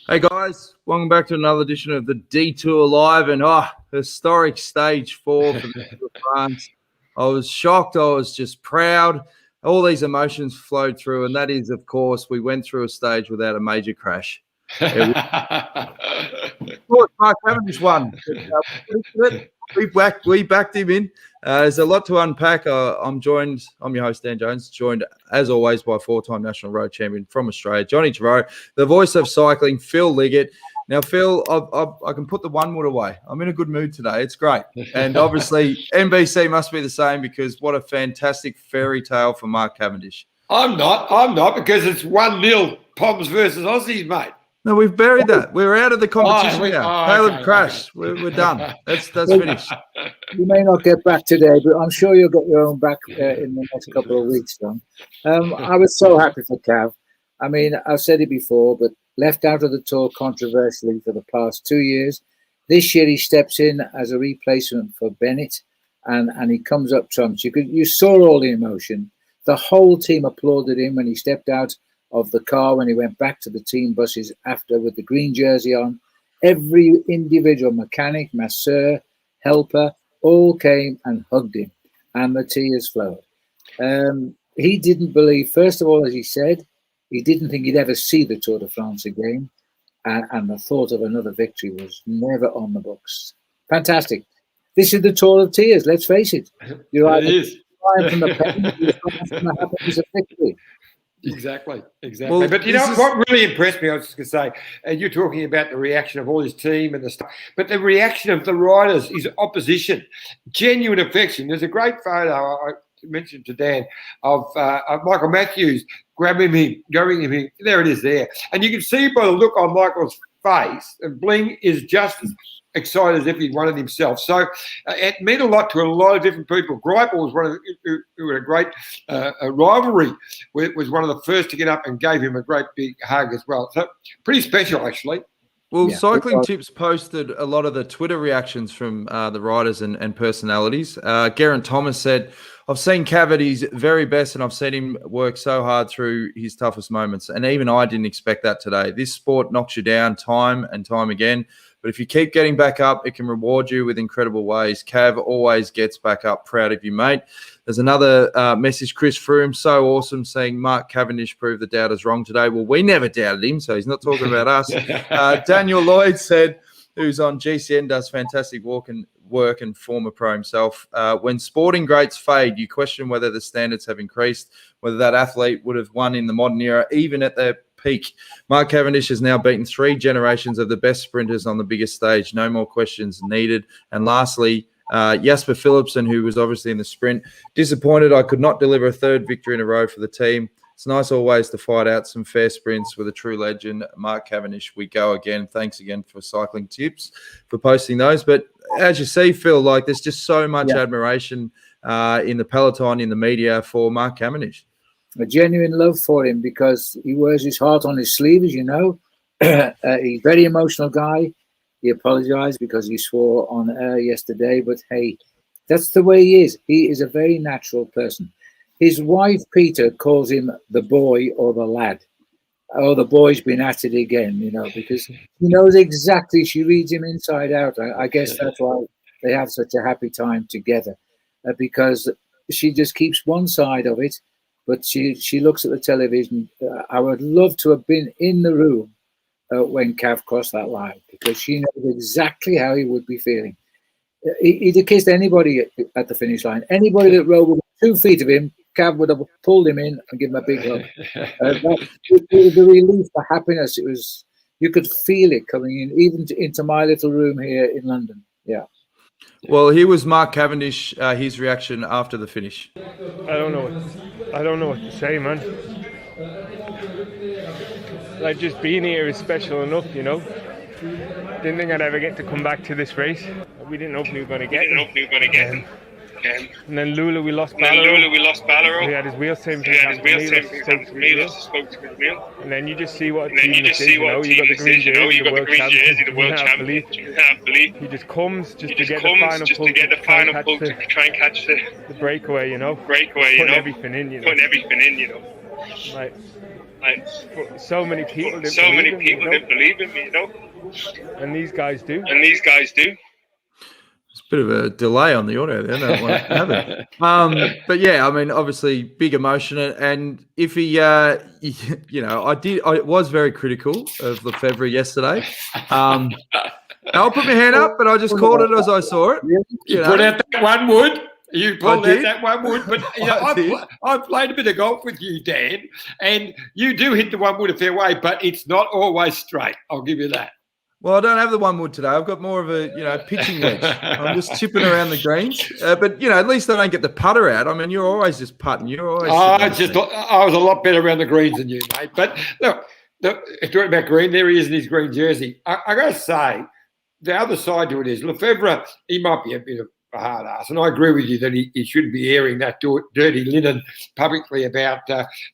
Hey guys, welcome back to another edition of the Detour Live, and historic stage 4 for the Tour de France. I was shocked. I was just proud. All these emotions flowed through, and that is, of course, we went through a stage without a major crash. Mark Cavendish won. We backed him in. There's a lot to unpack. I'm your host, Dan Jones, joined as always by 4-time national road champion from Australia, Johnny Giroux, the voice of cycling, Phil Liggett. Now, Phil, I can put the one wood away. I'm in a good mood today. It's great. And obviously, NBC must be the same, because what a fantastic fairy tale for Mark Cavendish. I'm not, because it's 1-0 Poms versus Aussies, mate. No, we've buried that. We're out of the competition now. Caleb crashed. Okay. We're done. That's finished. You may not get back today, but I'm sure you'll get your own back in the next couple of weeks, John. I was so happy for Cav. I mean, I've said it before, but left out of the Tour controversially for the past 2 years. This year he steps in as a replacement for Bennett, and he comes up trumps. You saw all the emotion. The whole team applauded him when he stepped out of the car, when he went back to the team buses after with the green jersey on. Every individual mechanic, masseur, helper, all came and hugged him, and the tears flowed. He didn't believe, first of all, as he said, he didn't think he'd ever see the Tour de France again, and the thought of another victory was never on the books. Fantastic. This is the Tour of Tears, let's face it. You're either crying from the pain, you're from the happiness of victory. Exactly. Well, but you know what really impressed me, I was just going to say, and you're talking about the reaction of all his team and the stuff, but the reaction of the riders, his opposition, genuine affection. There's a great photo I mentioned to Dan of Michael Matthews grabbing him, going him. There it is there. And you can see by the look on Michael's face, and Bling is just as excited as if he'd won it himself. So it meant a lot to a lot of different people. Greipel was one of who had a great rivalry. Was one of the first to get up and gave him a great big hug as well. So pretty special, actually. Well, yeah. Cycling Tips posted a lot of the Twitter reactions from the riders and personalities. Geraint Thomas said, I've seen Cav at his very best, and I've seen him work so hard through his toughest moments. And even I didn't expect that today. This sport knocks you down time and time again. But if you keep getting back up, it can reward you with incredible ways. Cav always gets back up. Proud of you, mate. There's another message, Chris Froome. So awesome seeing Mark Cavendish prove the doubters wrong today. Well, we never doubted him, so he's not talking about us. Daniel Lloyd said, who's on GCN, does fantastic work and former pro himself. When sporting greats fade, you question whether the standards have increased, whether that athlete would have won in the modern era, even at their peak. Mark Cavendish has now beaten 3 generations of the best sprinters on the biggest stage. No more questions needed. And lastly, Jasper Philipsen, who was obviously in the sprint, disappointed I could not deliver a 3rd victory in a row for the team. It's nice always to fight out some fair sprints with a true legend, Mark Cavendish. We go again. Thanks again for Cycling Tips for posting those. But as you see, Phil, like there's just so much admiration in the peloton, in the media for Mark Cavendish. A genuine love for him, because he wears his heart on his sleeve, as you know. He's a very emotional guy. He apologized because he swore on air yesterday, but hey, that's the way he is. He is a very natural person. His wife, Peter, calls him the boy or the lad. Oh, the boy's been at it again, you know, because he knows exactly. She reads him inside out. I guess that's why they have such a happy time together, because she just keeps one side of it, but she looks at the television. I would love to have been in the room when Cav crossed that line, because she knows exactly how he would be feeling. He'd have kissed anybody at the finish line. Anybody that rode within 2 feet of him, Cav would have pulled him in and given him a big hug. The relief, the happiness, it was, you could feel it coming in, even into my little room here in London. Yeah. Well, here was Mark Cavendish, his reaction after the finish. I don't know what to say, man. Like, just being here is special enough, you know. Didn't think I'd ever get to come back to this race. We didn't know if we were going to get him. And then Lula, we lost Ballerow. He had his wheel same thing. And then you just see what a team this is, you know. You got the green jersey, the world champion. You can't believe. He just comes just to get the final pull to try and catch the breakaway, you know. Putting everything in, you know. Like, so many people didn't believe in me, and these guys do. It's a bit of a delay on the audio there. That won't have it. But yeah, I mean, obviously, big emotion, and if he, I was very critical of Lefebvre yesterday. I'll put my hand up, but I just called it as I saw it. You put out that one wood. You pulled out that one wood, but I've played a bit of golf with you, Dan, and you do hit the one wood a fair way, but it's not always straight. I'll give you that. Well, I don't have the one wood today. I've got more of a, pitching wedge. I'm just chipping around the greens. But, at least I don't get the putter out. I mean, you're always just putting. You're always. I was a lot better around the greens than you, mate. But look, talking about green, there he is in his green jersey. I got to say, the other side to it is Lefebvre, he might be a bit of a hard ass. And I agree with you that he shouldn't be airing that dirty linen publicly about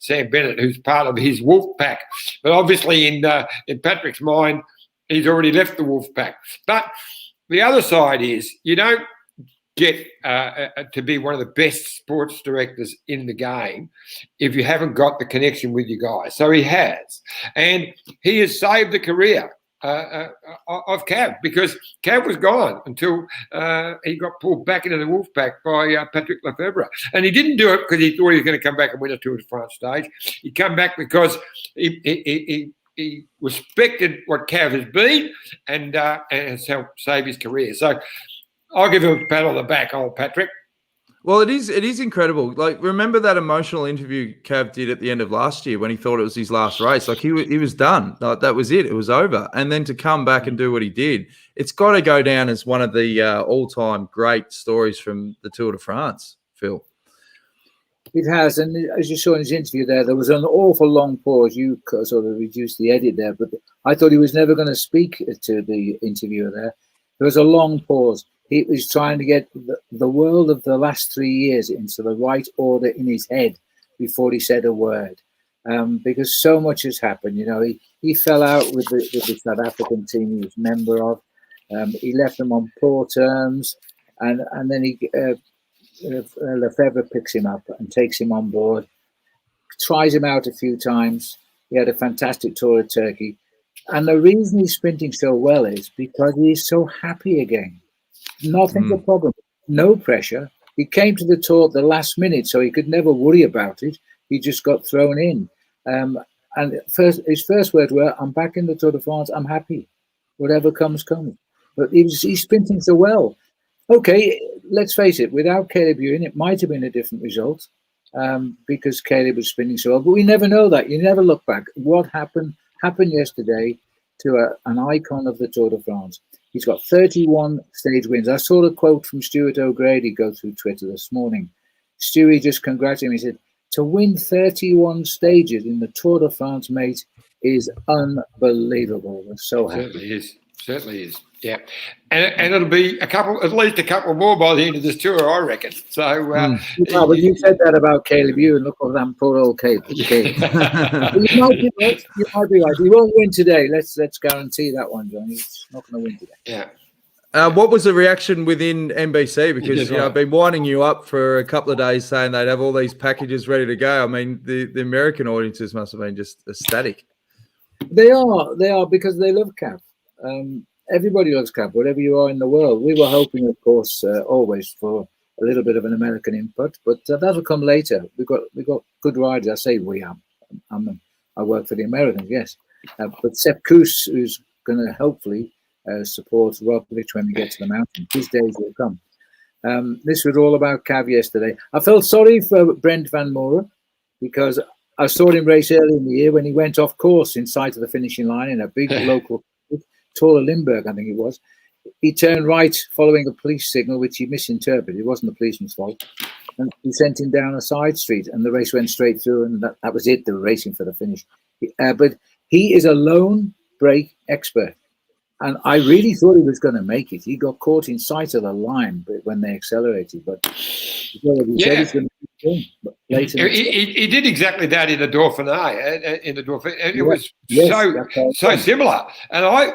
Sam Bennett, who's part of his wolf pack. But obviously in Patrick's mind, he's already left the wolf pack. But the other side is you don't get to be one of the best sports directors in the game if you haven't got the connection with your guys. So he has. And he has saved the career of Cav, because Cav was gone until he got pulled back into the wolf pack by Patrick Lefebvre. And he didn't do it because he thought he was going to come back and win a Tour de France stage. He came back because he respected what Cav has been and has helped save his career. So I'll give him a pat on the back, old Patrick. Well, it is incredible. Like, remember that emotional interview Cav did at the end of last year when he thought it was his last race? Like, he was done. Like, that was it. It was over. And then to come back and do what he did, it's got to go down as one of the all-time great stories from the Tour de France, Phil. It has, and as you saw in his interview there was an awful long pause. You sort of reduced the edit there, but I thought he was never going to speak to the interviewer there. There was a long pause. He was trying to get the world of the last 3 years into the right order in his head before he said a word, because so much has happened. He fell out with the South African team he was a member of. He left them on poor terms, and then Lefebvre picks him up and takes him on board, tries him out a few times. He had a fantastic tour of Turkey. And the reason he's sprinting so well is because he's so happy again. Nothing a problem, no pressure. He came to the tour at the last minute, so he could never worry about it. He just got thrown in. And his first words were, "I'm back in the Tour de France. I'm happy. Whatever comes, comes." But he's sprinting so well. Okay, let's face it, without Caleb Ewan, it might have been a different result because Caleb was sprinting so well. But we never know that. You never look back. What happened yesterday to an icon of the Tour de France. He's got 31 stage wins. I saw a quote from Stuart O'Grady go through Twitter this morning. Stewie just congratulated him. He said, "To win 31 stages in the Tour de France, mate, is unbelievable." We're so happy. Certainly is. Yeah, and it'll be at least a couple more by the end of this tour, I reckon. So, but you said that about Caleb Ewan. Look at that poor old Caleb. You might be right. You might be right. He won't win today. Let's guarantee that one, John. He's not going to win today. Yeah. What was the reaction within NBC? Because I've been winding you up for a couple of days, saying they'd have all these packages ready to go. I mean, the American audiences must have been just ecstatic. They are because they love Cav. Everybody loves Cav, wherever you are in the world. We were hoping, of course, always for a little bit of an American input, but that'll come later. We got good riders. I say we are. I work for the Americans, yes. But Sepp Kuss, who's going to hopefully support Roglic when we get to the mountain. His days will come. This was all about Cav yesterday. I felt sorry for Brent Van Moeren because I saw him race early in the year when he went off course in sight of the finishing line in a big local Tour of Limburg, I think it was. He turned right following a police signal, which he misinterpreted. It wasn't the policeman's fault. And he sent him down a side street, and the race went straight through, and that was it. They were racing for the finish. But he is a lone break expert. And I really thought he was going to make it. He got caught in sight of the line when they accelerated. But he said he's going to he did exactly that in the Dauphiné. It was so similar. And I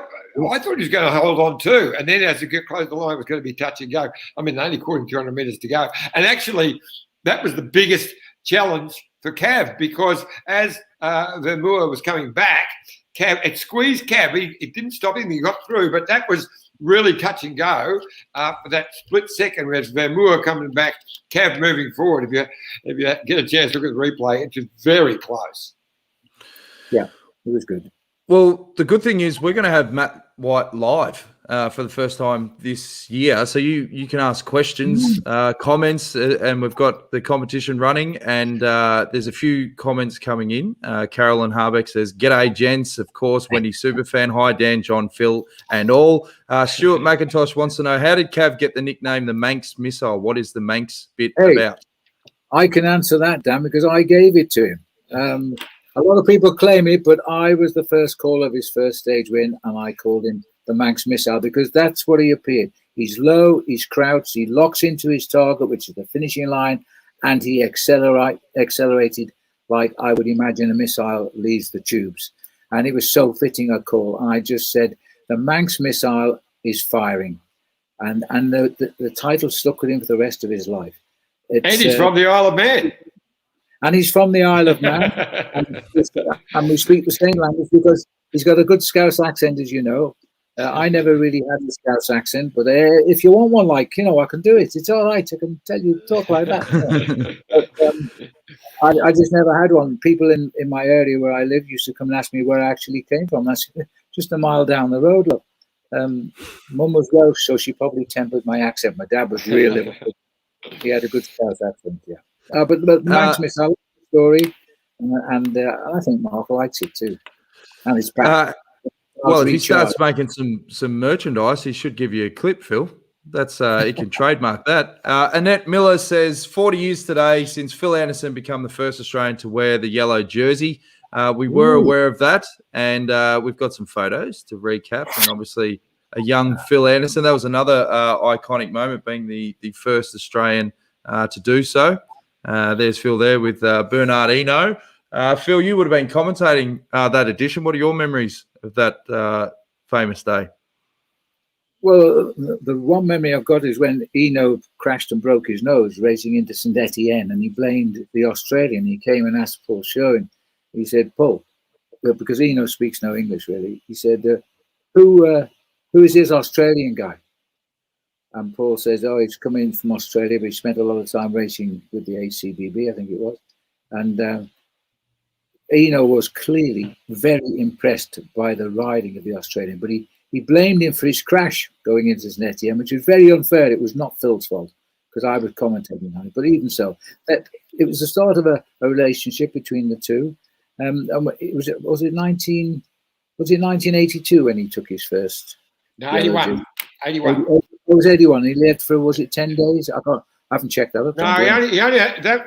thought he was going to hold on too. And then as he got close to the line, it was going to be touch and go. I mean, they only caught him 200 metres to go. And actually, that was the biggest challenge for Cav because as Vermeer was coming back, it squeezed Cav. It didn't stop him. He got through, but that was really touch and go for that split second. Whereas Vermeer coming back, Cav moving forward. If you get a chance to look at the replay, it's just very close. Yeah, it was good. Well, the good thing is we're going to have Matt White live for the first time this year. So you can ask questions, comments, and we've got the competition running. And there's a few comments coming in. Carolyn Harbeck says, "G'day, gents." Of course, Wendy Superfan. Hi, Dan, John, Phil, and all. Stuart McIntosh wants to know, how did Cav get the nickname the Manx Missile? What is the Manx bit about? I can answer that, Dan, because I gave it to him. A lot of people claim it, but I was the first call of his first stage win, and I called him the Manx Missile because that's what he appeared. He's low, he's crouched, he locks into his target, which is the finishing line, and he accelerated like I would imagine a missile leaves the tubes. And it was so fitting a call. And I just said, the Manx Missile is firing. And the title stuck with him for the rest of his life. And he's from the Isle of Man. And he's from the Isle of Man. and we speak the same language because he's got a good Scouse accent, as you know. I never really had the Scouse accent, but if you want one, I can do it. It's all right. I can tell you talk like that. But, I just never had one. People in my area where I live used to come and ask me where I actually came from. That's just a mile down the road. Look, Mum was Welsh, so she probably tempered my accent. My dad was real Liverpool. He had a good Scouse accent, yeah. But Manx Missile story, and I think Mark likes it too, and it's back. Well, if he starts making some merchandise, he should give you a clip, Phil. That's he can trademark that. Annette Miller says 40 years today since Phil Anderson became the first Australian to wear the yellow jersey. We were aware of that, and we've got some photos to recap. And obviously, a young Phil Anderson. That was another iconic moment, being the first Australian to do so. There's Phil there with Bernard Eno. Phil, you would have been commentating that edition. What are your memories of that famous day? Well, the one memory I've got is when Eno crashed and broke his nose racing into St Etienne, and he blamed the Australian. He came and asked Paul Sherwin. He said, "Paul," because Eno speaks no English really. He said, "Who is this Australian guy?" And Paul says, "Oh, he's come in from Australia, but he spent a lot of time racing with the ACBB, I think it was." And Eno was clearly very impressed by the riding of the Australian, but he blamed him for his crash going into St Etienne, which was very unfair. It was not Phil's fault because I was commentating on it. But even so, that it was the start of a relationship between the two. Was it 1982 when he took his first? No, 81. It was 81. He left for, was it 10 days? I haven't checked that. No, he only had that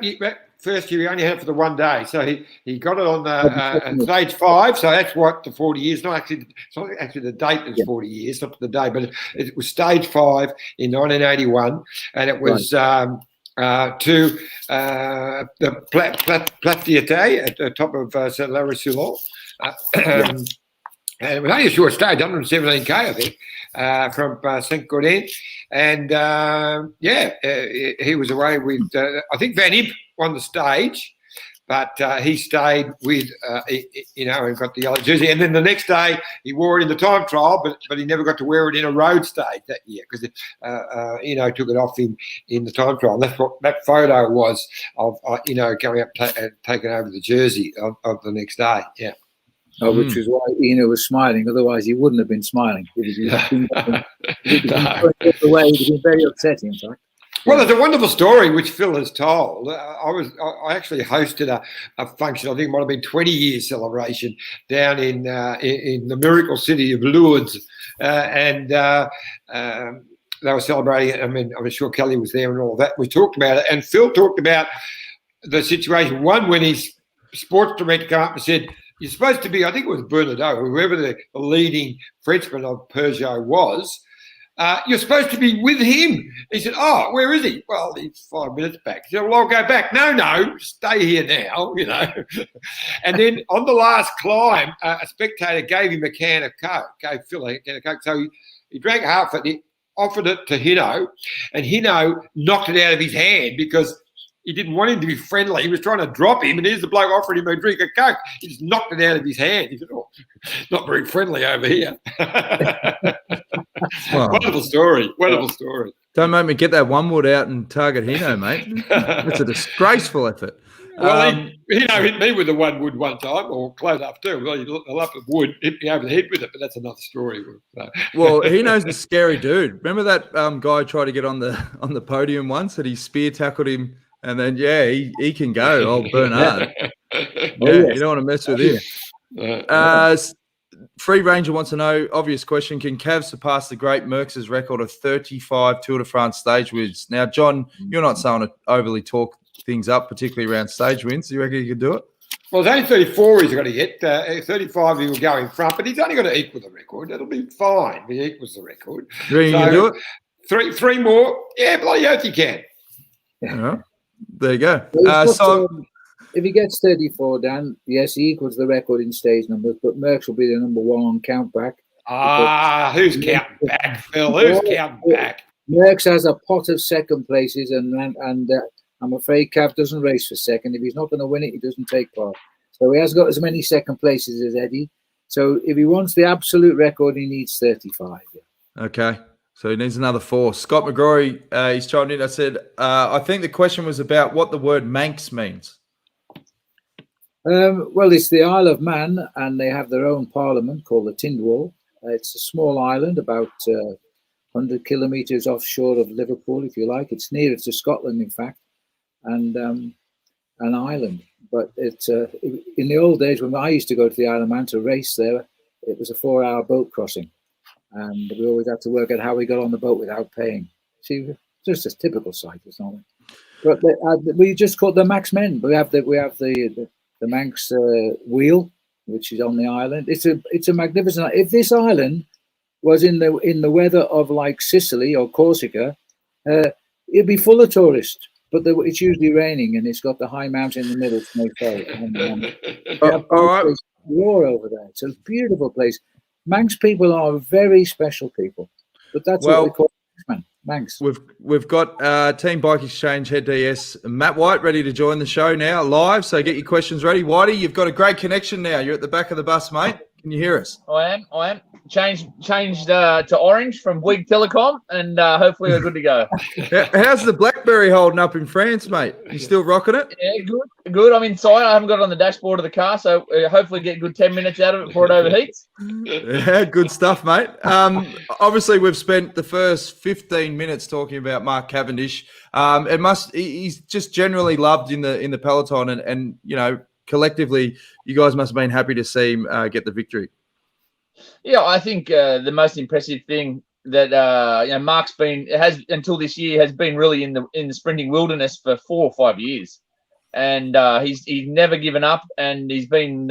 first year. He only had it for the 1 day. So he got it on stage 5. So that's what the 40 years. It's not actually the date is 40 years, not the day, but it was stage 5 in 1981, and it was to the Plat d'Été at the top of St Larry-Soulon. And it was only a short stage, 117k, I think, from St Gaudin. And, he was away with, I think Van Imp won the stage, but he stayed with, and got the yellow jersey. And then the next day he wore it in the time trial, but he never got to wear it in a road stage that year because, took it off in the time trial. And that's what that photo was of, going up and taking over the jersey of the next day, yeah. Which is why Eno was smiling. Otherwise, he wouldn't have been smiling. He'd have been very upset, in fact. Well, there's a wonderful story which Phil has told. I actually hosted a function. I think it might have been 20 years celebration down in the miracle city of Lourdes, and they were celebrating it. I mean, I'm sure Kelly was there and all of that. We talked about it, and Phil talked about the situation. One, when his sports director came up and said, "You're supposed to be," I think it was Bernardo, whoever the leading Frenchman of Peugeot was, "you're supposed to be with him." He said, "Oh, where is he?" "Well, he's 5 minutes back." He said, "Well, I'll go back." No, stay here now, And then on the last climb, a spectator gave him a can of Coke, gave Phil a can of Coke. So he drank half of it, he offered it to Hino, and Hino knocked it out of his hand because He didn't want him to be friendly. He was trying to drop him, and here's the bloke offering him a drink of Coke. He just knocked it out of his hand. He said, "Oh, not very friendly over here." Wonderful story. Wonderful story. Don't make me get that one wood out and target Hino, mate. It's a disgraceful effort. Well, Hino hit me with the one wood one time, or close up too. Well, a lump of wood hit me over the head with it, but that's another story. Well, Hino's a scary dude. Remember that guy tried to get on the podium once, and he spear tackled him, and then he can go. Old Bernard. You don't want to mess with him. Free Ranger wants to know, obvious question, can Cav surpass the great Merckx's record of 35 Tour de France stage wins? Now, John, you're not someone to overly talk things up, particularly around stage wins. Do you reckon you can do it? Well, it's only 34 he's got to get. 35 he will go in front, but he's only got to equal the record. That'll be fine if he equals the record. You can do it? Three more. Yeah, bloody oath you can. Yeah. There you go. If he gets 34, Dan, yes, he equals the record in stage numbers, but Merckx will be the number one on count back. Who's counting back, Phil? Who's counting back? Merckx has a pot of second places, and I'm afraid Cav doesn't race for second. If he's not going to win it, he doesn't take part. So he has got as many second places as Eddie. So if he wants the absolute record, he needs 35. Yeah. Okay. So he needs another 4. Scott McGrory, he's chimed in. I said, I think the question was about what the word Manx means. Well, it's the Isle of Man, and they have their own parliament called the Tindwall. It's a small island, about 100 kilometres offshore of Liverpool, if you like. It's nearer to Scotland, in fact, and an island. But it's in the old days when I used to go to the Isle of Man to race there, it was a 4-hour boat crossing, and we always had to work out how we got on the boat without paying. See, just a typical site, it's not. But we just call the Manx Men. We have the Manx wheel, which is on the island. It's a magnificent. If this island was in the weather of like Sicily or Corsica, it'd be full of tourists. But it's usually raining, and it's got the high mountain in the middle to make all right. Roar over there. It's a beautiful place. Manx people are very special people, but that's what we call Manx. Manx. We've got Team Bike Exchange head DS Matt White ready to join the show now live. So get your questions ready. Whitey, you've got a great connection now. You're at the back of the bus, mate. Can you hear us? I am. Changed to orange from Bouygues Telecom, and hopefully we're good to go. How's the BlackBerry holding up in France, mate? You still rocking it? Yeah, good. I'm inside. I haven't got it on the dashboard of the car, so hopefully get a good 10 minutes out of it before it overheats. Yeah, good stuff, mate. Obviously, we've spent the first 15 minutes talking about Mark Cavendish. He's just generally loved in the peloton, and you know, collectively, you guys must have been happy to see him get the victory. Yeah, I think the most impressive thing that Mark's has until this year has been really in the sprinting wilderness for 4 or 5 years, and he's never given up, and he's been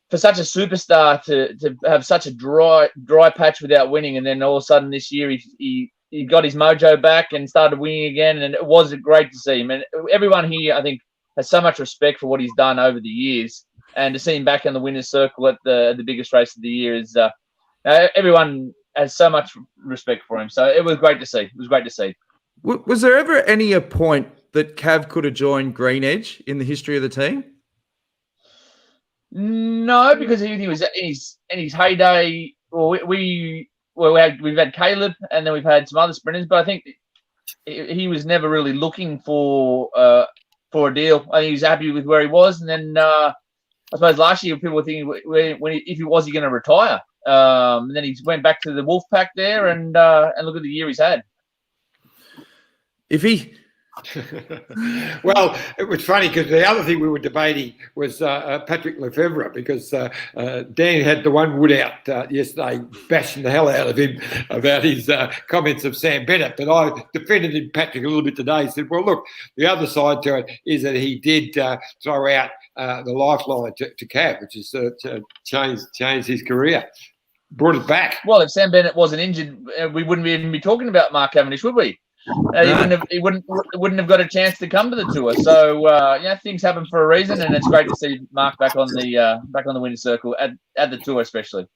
for such a superstar to have such a dry patch without winning, and then all of a sudden this year he got his mojo back and started winning again, and it was great to see him. And everyone here, I think, has so much respect for what he's done over the years. And to see him back in the winner's circle at the biggest race of the year is everyone has so much respect for him. So it was great to see. Was there ever a point that Cav could have joined Green Edge in the history of the team? No, because he was in his heyday. Well, we've had Caleb, and then we've had some other sprinters, but I think he was never really looking for a deal. I think he was happy with where he was, and then. I suppose last year people were thinking if he was going to retire, and then he went back to the Wolfpack there, and look at the year he's had. Well, it was funny because the other thing we were debating was Patrick Lefevre, because Dan had the one wood out yesterday, bashing the hell out of him about his comments of Sam Bennett. But I defended him, Patrick, a little bit today. He said, well, look, the other side to it is that he did throw out the lifeline to Cav, which is to change his career. Brought it back. Well, if Sam Bennett wasn't injured, we wouldn't even be talking about Mark Cavendish, would we? He wouldn't have got a chance to come to the tour. So things happen for a reason, and it's great to see Mark back on the winner's circle at the tour, especially.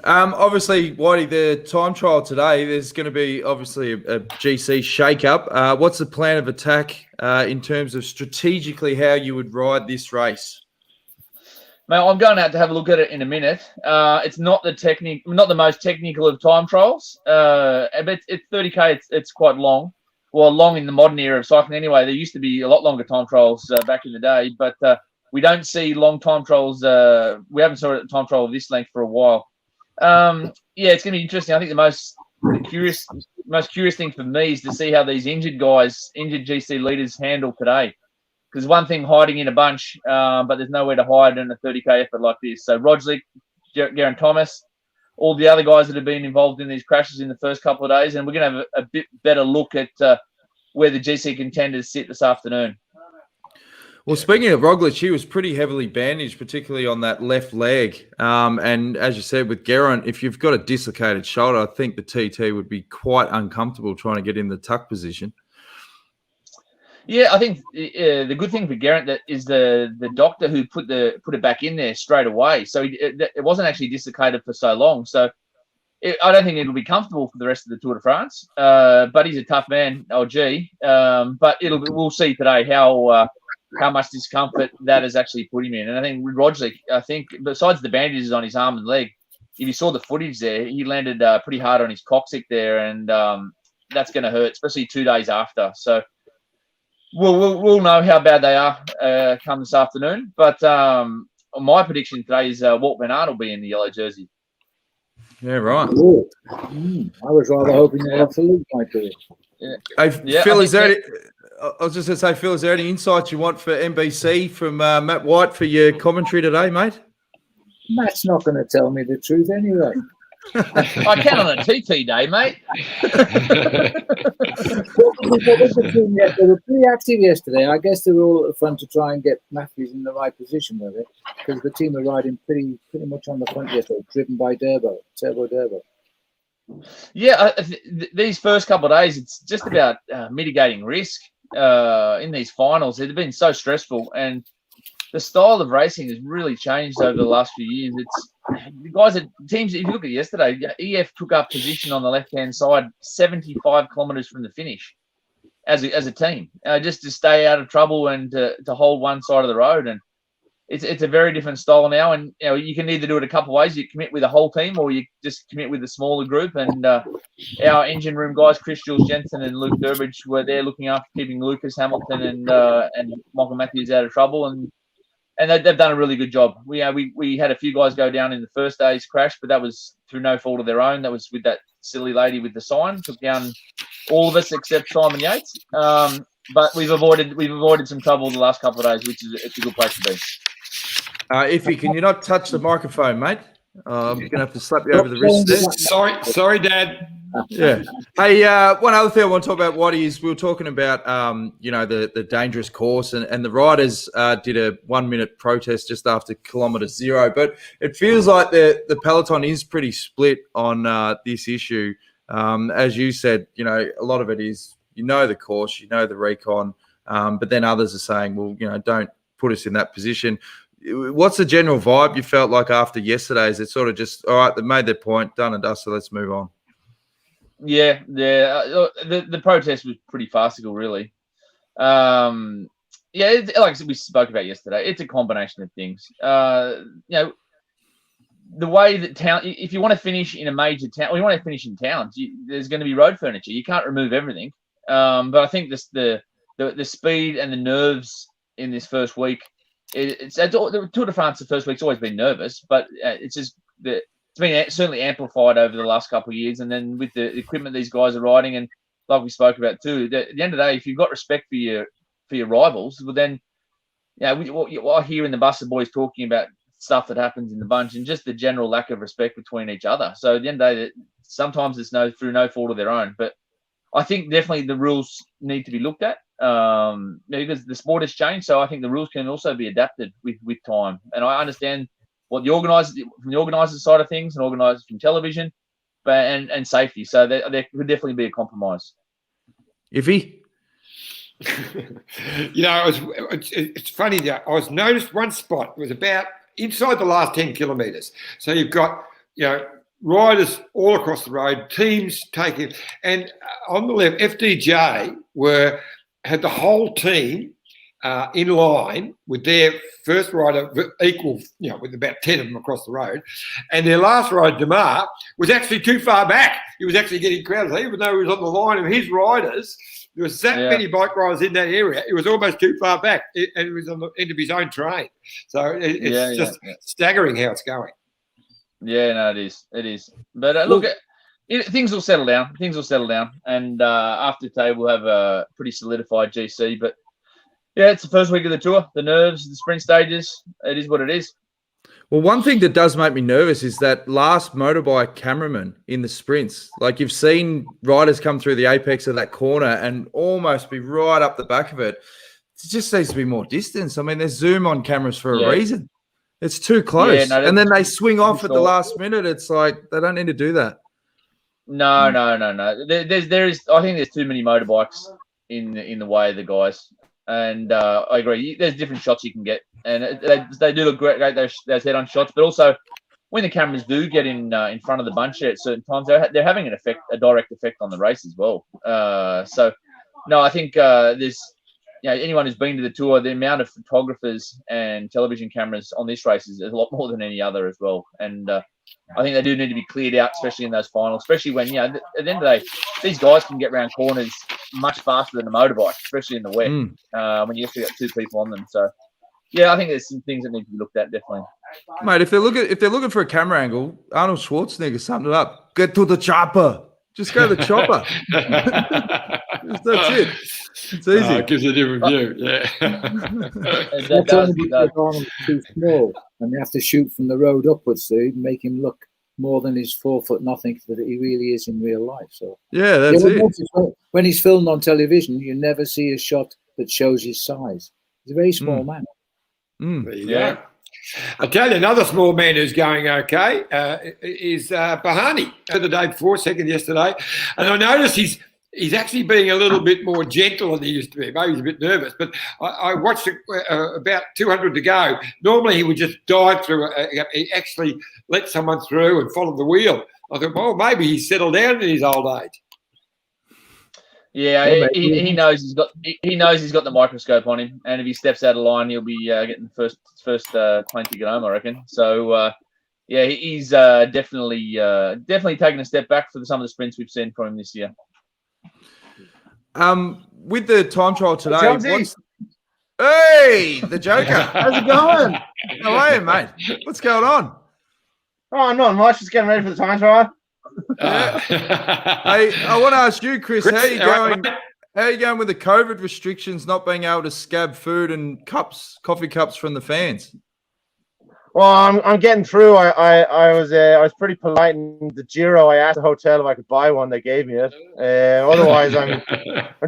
Obviously, Whitey, the time trial today, there's going to be obviously a GC shake-up. What's the plan of attack in terms of strategically how you would ride this race? Mate, I'm going out to have a look at it in a minute. It's not the most technical of time trials, but it's 30K. It's quite long. Well, long in the modern era of cycling anyway. There used to be a lot longer time trials back in the day, but we don't see long time trials. We haven't saw a time trial of this length for a while. It's going to be interesting. I think the most curious thing for me is to see how these injured GC leaders handle today. Because one thing hiding in a bunch, but there's nowhere to hide in a 30K effort like this. So Rodgers, Geraint Thomas, all the other guys that have been involved in these crashes in the first couple of days, and we're going to have a bit better look at where the GC contenders sit this afternoon. Well, speaking of Roglic, he was pretty heavily bandaged, particularly on that left leg. And as you said, with Geraint, if you've got a dislocated shoulder, I think the TT would be quite uncomfortable trying to get in the tuck position. Yeah, I think the good thing for Geraint is the doctor who put it back in there straight away. So it wasn't actually dislocated for so long. So I don't think it'll be comfortable for the rest of the Tour de France. But he's a tough man, but we'll see today how much discomfort that has actually put him in. And I think with Rodgers, besides the bandages on his arm and leg, if you saw the footage there, he landed pretty hard on his coccyx there, and that's going to hurt, especially 2 days after. So we'll know how bad they are come this afternoon. But my prediction today is Walt Van Aert will be in the yellow jersey. Yeah, right. I was rather hoping that Phil might do it. Phil, is there? I was just going to say, Phil, is there any insights you want for NBC from Matt White for your commentary today, mate? Matt's not going to tell me the truth anyway. I can on a TT day, mate. They were pretty active yesterday. I guess they were all at the front to try and get Matthews in the right position with it, because the team were riding pretty much on the front yesterday, driven by Turbo Durbo. Yeah, these first couple of days, it's just about mitigating risk in these finals. They've been so stressful, and the style of racing has really changed over the last few years. It's the guys at teams. If you look at yesterday, EF took up position on the left-hand side, 75 kilometres from the finish, as a team, just to stay out of trouble and to hold one side of the road. And it's a very different style now. And you can either do it a couple of ways. You commit with a whole team, or you just commit with a smaller group. And our engine room guys, Chris Jules Jensen and Luke Durbridge, were there looking after keeping Lucas Hamilton and Michael Matthews out of trouble. And they've done a really good job. We had a few guys go down in the first day's crash, but that was through no fault of their own. That was with that silly lady with the sign. Took down all of us except Simon Yates. But we've avoided some trouble the last couple of days, which is it's a good place to be. Iffy, can you not touch the microphone, mate? I'm going to have to slap you over the wrist there. Sorry, Dad. Yeah. Hey, one other thing I want to talk about, Waddy, is we were talking about, the dangerous course, and the riders did a 1 minute protest just after kilometre 0. But it feels like the peloton is pretty split on this issue. As you said, a lot of it is, the course, the recon, but then others are saying, well, don't put us in that position. What's the general vibe you felt like after yesterday? Is it sort of just, all right, they've made their point, done and dusted, let's move on? Yeah. The protest was pretty farcical, really. Like we spoke about yesterday, it's a combination of things. The way that town, if you want to finish in a major town, or you want to finish in towns, there's going to be road furniture. You can't remove everything. But I think the speed and the nerves in this first week, the Tour de France, the first week's always been nervous, but it's been certainly amplified over the last couple of years. And then with the equipment these guys are riding, and like we spoke about too, at the end of the day, if you've got respect for your rivals, well then, what I hear in the bus, the boys talking about stuff that happens in the bunch and just the general lack of respect between each other. So at the end of the day, sometimes it's through no fault of their own. But I think definitely the rules need to be looked at because the sport has changed. So I think the rules can also be adapted with time. And I understand what from the organisers side of things and organisers from television, but and safety. So there could definitely be a compromise. Iffy? It's funny that I noticed one spot was about inside the last 10 kilometres. So you've got, riders all across the road, teams taking, and on the left, FDJ had the whole team in line with their first rider equal, with about 10 of them across the road. And their last rider, Demar, was actually too far back. He was actually getting crowded. Even though he was on the line of his riders, there was that many bike riders in that area. It was almost too far back. And it was on the end of his own train. So it's just staggering how it's going. Yeah, no, it is. It is. But look, things will settle down. Things will settle down. And after today, we'll have a pretty solidified GC. But yeah, it's the first week of the tour. The nerves, the sprint stages, it is what it is. Well, one thing that does make me nervous is that last motorbike cameraman in the sprints. Like, you've seen riders come through the apex of that corner and almost be right up the back of it. It just needs to be more distance. I mean, there's zoom on cameras for a reason. It's too close. Yeah, no, and then they swing off at the last minute. It's like they don't need to do that. No. There is. I think there's too many motorbikes in the way of the guys. And I agree. There's different shots you can get, and they do look great. Those head-on shots, but also when the cameras do get in front of the bunch at certain times, they're having a direct effect on the race as well. So, no, I think there's anyone who's been to the tour, the amount of photographers and television cameras on this race is a lot more than any other as well. And I think they do need to be cleared out, especially in those finals, especially when, at the end of the day, these guys can get around corners much faster than a motorbike, especially in the wet, when you actually got two people on them. So, yeah, I think there's some things that need to be looked at, definitely. Mate, if they're looking for a camera angle, Arnold Schwarzenegger summed it up. Get to the chopper. Just go to the chopper. That's it. It's easy. It gives a different view, yeah. That's only because Arnold's too small, and they have to shoot from the road upwards to make him look more than his 4 foot nothing that he really is in real life. So yeah, that's it. When he's filmed on television, you never see a shot that shows his size. He's a very small man. There you go. I tell you, another small man who's going okay is Bahani. The day before, second yesterday, and I noticed he's actually being a little bit more gentle than he used to be. Maybe he's a bit nervous, but I watched about 200 to go. Normally he would just dive through. He actually let someone through and follow the wheel. I thought, well, maybe he's settled down in his old age. Yeah, he knows he's got the microscope on him, and if he steps out of line, he'll be getting the first plane to get home, I reckon. So yeah, he's definitely taking a step back for some of the sprints we've seen from him this year. With the time trial today, hey, the Joker, how's it going? How are you, mate? What's going on? Oh, not much. Just getting ready for the time trial. Hey, I want to ask you, Chris, how are you going? How are you going with the COVID restrictions, not being able to scab food and coffee cups from the fans? Well, I'm getting through. I was pretty polite in the Giro. I asked the hotel if I could buy one. They gave me it. Otherwise, I'm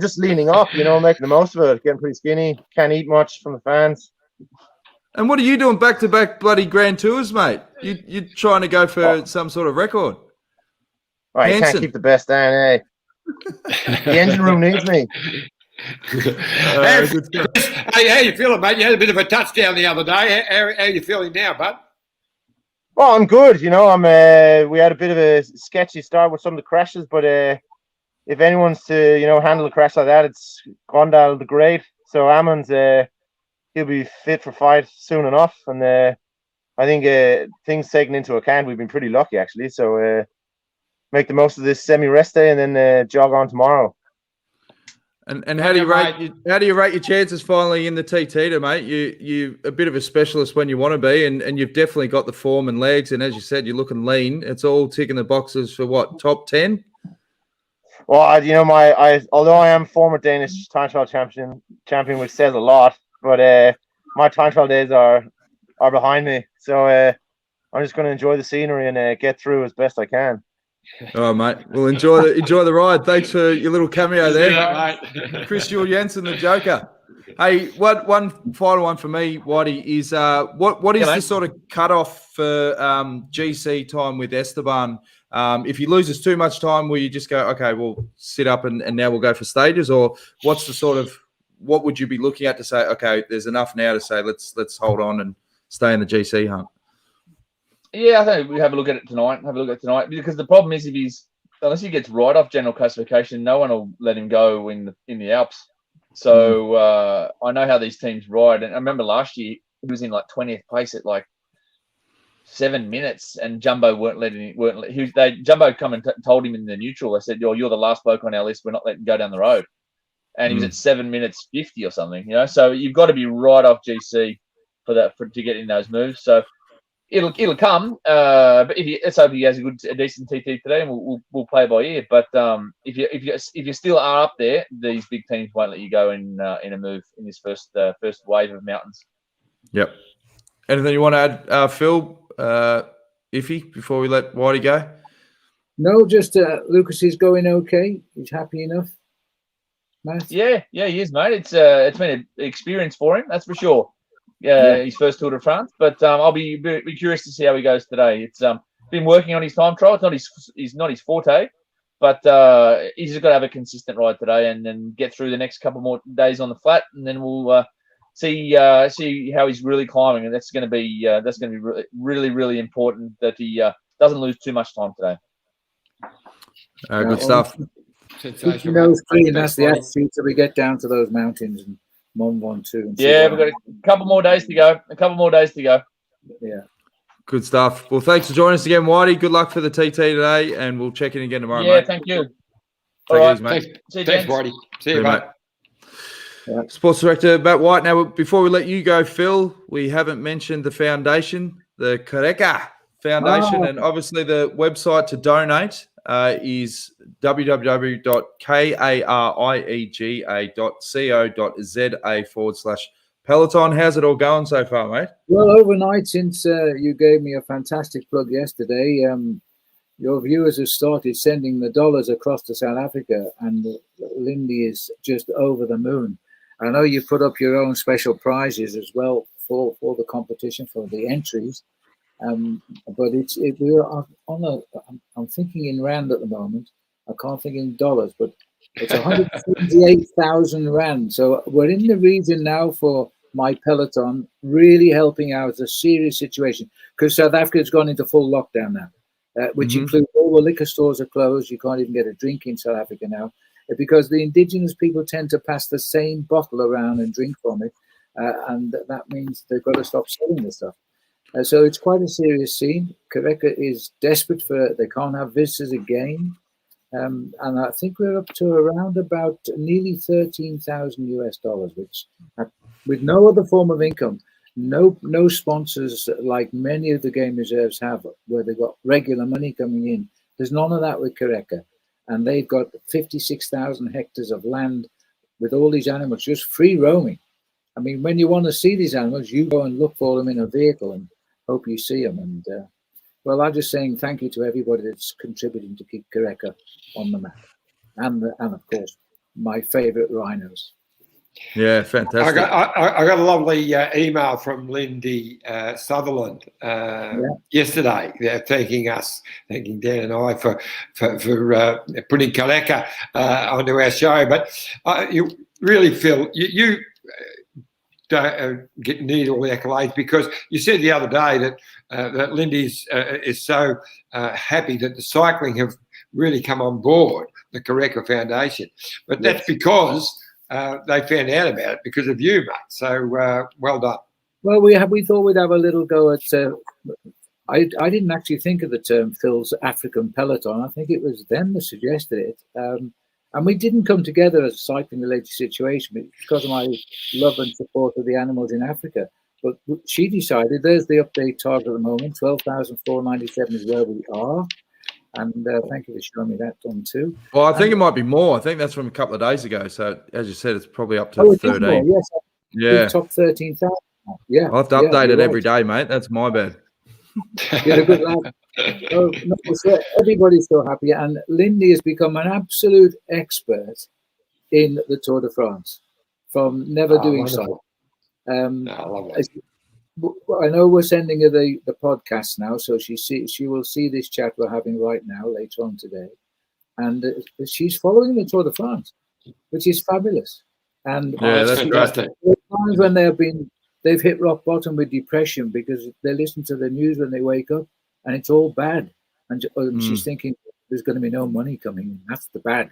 just leaning up, making the most of it. Getting pretty skinny. Can't eat much from the fans. And what are you doing back-to-back bloody Grand Tours, mate? You're trying to go for some sort of record. All right, you can't keep the best down, eh? The engine room needs me. Hey, how you feeling, mate? You had a bit of a touchdown the other day. How are you feeling now, bud? Well, I'm good. We had a bit of a sketchy start with some of the crashes, but if anyone's to handle a crash like that, it's Gondal the Great. So Ammon's he'll be fit for fight soon enough, and I think things taken into account, we've been pretty lucky actually. So make the most of this semi-rest day, and then jog on tomorrow. And how do you rate your chances finally in the TT, mate? You a bit of a specialist when you want to be, and you've definitely got the form and legs. And as you said, you're looking lean. It's all ticking the boxes for what, top 10? Well, although I am former Danish time trial champion, which says a lot, but my time trial days are behind me. So I'm just going to enjoy the scenery and get through as best I can. All right, mate. Well, enjoy the ride. Thanks for your little cameo there, mate. Chris Jensen, the Joker. Hey, one final one for me, Whitey, is what is the sort of cutoff for GC time with Esteban? If he loses too much time, will you just go, okay, we'll sit up and now we'll go for stages, or what's the sort of what would you be looking at to say, okay, there's enough now to say let's hold on and stay in the GC hunt? Yeah, I think we have a look at it tonight. Because the problem is, unless he gets right off general classification, no one will let him go in the Alps. So I know how these teams ride, and I remember last year he was in like 20th place at like 7 minutes, and Jumbo weren't letting him. Jumbo come and told him in the neutral. They said, "You're the last bloke on our list. We're not letting him go down the road." And he was at 7 minutes 50 or something. So you've got to be right off GC to get in those moves. So it'll come. But let's hope he has a decent TT today, and we'll play by ear. But if you still are up there, these big teams won't let you go in a move in this first wave of mountains. Yep. Anything you want to add, Phil? Iffy, before we let Whitey go? No, just Lucas is going okay. He's happy enough. Matt? Yeah, he is, mate. It's been an experience for him, that's for sure. His first Tour de France, but I'll be curious to see how he goes today. It's been working on his time trial. It's not his forte, but he's just got to have a consistent ride today, and then get through the next couple more days on the flat, and then we'll see how he's really climbing, and that's going to be really, really important that he doesn't lose too much time today. Good stuff. Keeping those clean, that's the attitude till we get down to those mountains and Mont Ventoux. Yeah, we've got a couple more days to go. Yeah. Good stuff. Well, thanks for joining us again, Whitey. Good luck for the TT today, and we'll check in again tomorrow, mate. Thank you. All right, mate. Thanks, Whitey. See you, mate. Yeah. Sports Director Matt White. Now, before we let you go, Phil, we haven't mentioned the foundation, the Kareka Foundation, and obviously the website to donate is www.kariega.co.za/Peloton. How's it all going so far, mate? Well, overnight, since you gave me a fantastic plug yesterday, your viewers have started sending the dollars across to South Africa, and Lindy is just over the moon. I know you put up your own special prizes as well for the competition, for the entries. But I'm thinking in rand at the moment. I can't think in dollars, but it's 178,000 rand. So we're in the region now for my peloton, really helping out a serious situation, because South Africa has gone into full lockdown now, which includes all the liquor stores are closed. You can't even get a drink in South Africa now, because the indigenous people tend to pass the same bottle around and drink from it, and that means they've got to stop selling the stuff. So it's quite a serious scene. Kareka is desperate they can't have visitors again. And I think we're up to around about nearly $13,000 US, which with no other form of income, no sponsors like many of the game reserves have, where they've got regular money coming in. There's none of that with Kareka. And they've got 56,000 hectares of land with all these animals just free roaming. I mean, when you want to see these animals, you go and look for them in a vehicle and hope you see them. And well, I'm just saying thank you to everybody that's contributing to keep Kareka on the map, and of course my favourite rhinos. Yeah, fantastic. I got a lovely email from Lindy Sutherland yesterday, thanking Dan and I for putting Kareka onto our show. But you really feel you don't need all the accolades, because you said the other day that Lindy is so happy that the cycling have really come on board the Kareka Foundation, but that's because they found out about it because of you, mate. So well done. Well, we thought we'd have a little go at. I didn't actually think of the term Phil's African Peloton. I think it was them that suggested it. And we didn't come together as a cycling-related situation because of my love and support of the animals in Africa. But she decided, there's the update target at the moment, 12,497 is where we are. And thank you for showing me that done too. Well, I think it might be more. I think that's from a couple of days ago. So, as you said, it's probably up to 13. More, yes. Yeah. Top 13,000. Yeah. I'll have to update it every day, mate. That's my bad. You're a good lad. So everybody's so happy, and Lindy has become an absolute expert in the Tour de France from never doing so. I know we're sending her the podcast now, so she will see this chat we're having right now later on today, and she's following the Tour de France, which is fabulous. And that's fantastic. There are times when they've hit rock bottom with depression because they listen to the news when they wake up. and it's all bad. And she's thinking there's going to be no money coming. That's the bad.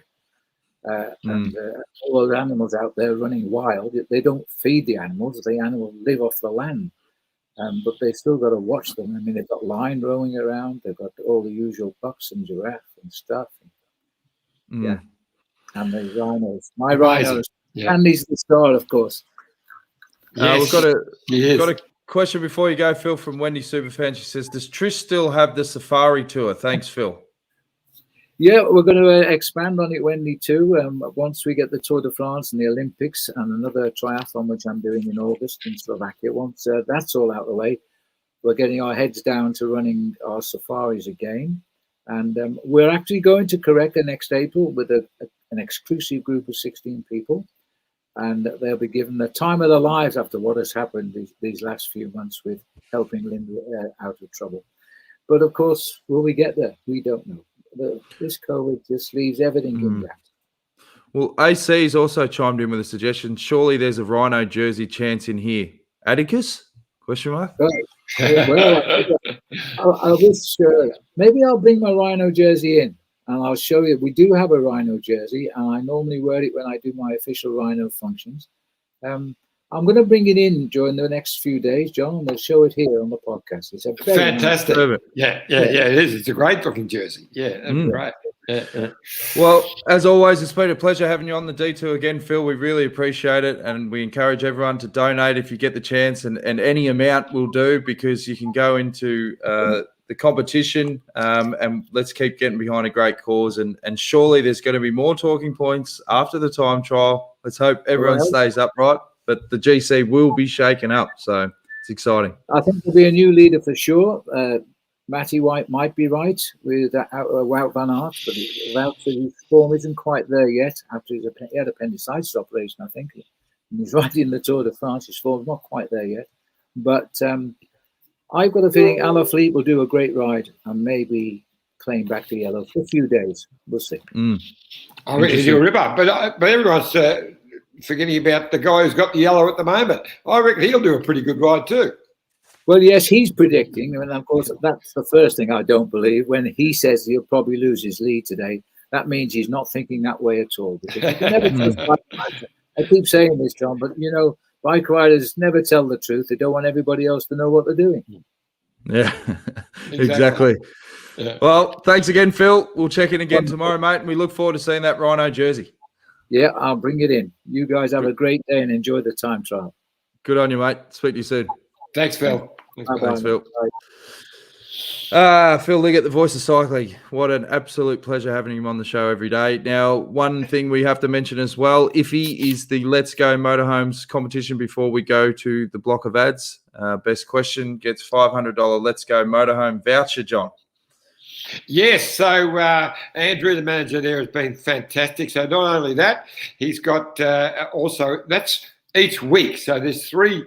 And all those animals out there running wild, they don't feed the animals. The animals live off the land. But they still got to watch them. I mean, they've got lion roaming around. They've got all the usual bucks and giraffe and stuff. Yeah. And the rhinos. My rhinos. Yeah. And he's the star, of course. We've got a question before you go, Phil, from Wendy Superfan. She says, does Trish still have the safari tour? Thanks, Phil. Yeah, we're going to expand on it, Wendy, too. Once we get the Tour de France and the Olympics and another triathlon, which I'm doing in August in Slovakia, once that's all out of the way, we're getting our heads down to running our safaris again. And we're actually going to Koreka next April with an exclusive group of 16 people. And they'll be given the time of their lives after what has happened these last few months with helping Linda out of trouble. But, of course, will we get there? We don't know. This COVID just leaves everything in doubt. Well, AC's also chimed in with a suggestion. Surely there's a rhino jersey chance in here. Atticus? Question mark? Well, I wish maybe I'll bring my rhino jersey in and I'll show you. We do have a rhino jersey, and I normally wear it when I do my official rhino functions. I'm going to bring it in during the next few days, John, and we'll show it here on the podcast. It's a very fantastic. Nice yeah, it is. It's a great looking jersey. Yeah, great. Well, as always, it's been a pleasure having you on the D2 again, Phil. We really appreciate it, and we encourage everyone to donate if you get the chance, and any amount will do, because you can go into the competition, and let's keep getting behind a great cause. And surely there's going to be more talking points after the time trial. Let's hope everyone stays upright. But the GC will be shaken up, so it's exciting. I think there'll be a new leader for sure. Matty White might be right with Wout van Aert, but his form isn't quite there yet after he had appendicitis operation, I think. And he's riding the Tour de France. His form's not quite there yet. But I've got a feeling Alaphilippe will do a great ride and maybe claim back the yellow for a few days. We'll see. I reckon he'll do a ripper, but everyone's forgetting about the guy who's got the yellow at the moment. I reckon he'll do a pretty good ride too. Well, yes, he's predicting, and of course that's the first thing I don't believe. When he says he'll probably lose his lead today, that means he's not thinking that way at all. Because you can never trust bike riders. I keep saying this, John, but bike riders never tell the truth. They don't want everybody else to know what they're doing. Yeah, exactly. Yeah. Well, thanks again, Phil. We'll check in again tomorrow, mate, and we look forward to seeing that rhino jersey. Yeah, I'll bring it in. You guys have a great day and enjoy the time trial. Good on you, mate. Speak to you soon. Thanks, Phil. Thanks, Phil. Phil Liggett, the voice of cycling. What an absolute pleasure having him on the show every day. Now, one thing we have to mention as well, Iffy is the Let's Go Motorhomes competition before we go to the block of ads. Best question gets $500 Let's Go Motorhome voucher, John. Yes, so Andrew, the manager there, has been fantastic. So not only that, he's got also, that's each week. So there's three